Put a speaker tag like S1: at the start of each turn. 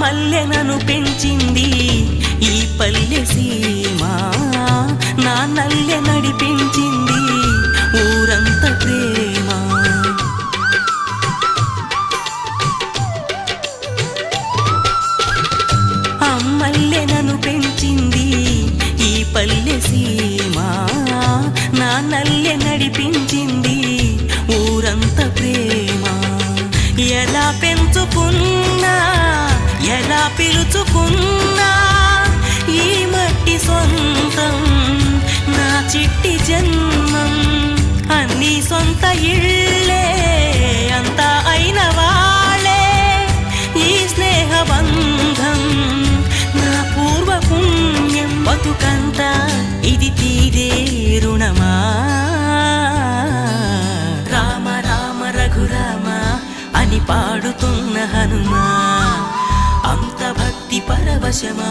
S1: మల్లె నన్ను పెంచింది ఈ పల్లె సీమ, నా నల్లె నడిపించింది ఊరంత ప్రేమ. అమ్మల్లె నన్ను పెంచింది ఈ పల్లె సీమ, నా నల్లె నడిపించింది ఊరంత ప్రేమ. ఎలా పెంచుకున్నా ఎలా పిలుచుకున్నా ఈ మట్టి సొంతం నా చిట్టి జన్మం. అన్ని సొంత ఇళ్ళే అంతా అయిన వాళ్ళే ఈ స్నేహ బంధం నా పూర్వ పుణ్యం. బతుకంతా ఇది తీరే రుణమా. రామ రామ రఘురామ అని పాడుతున్న హనుమా, అంత భక్తి పరవశమా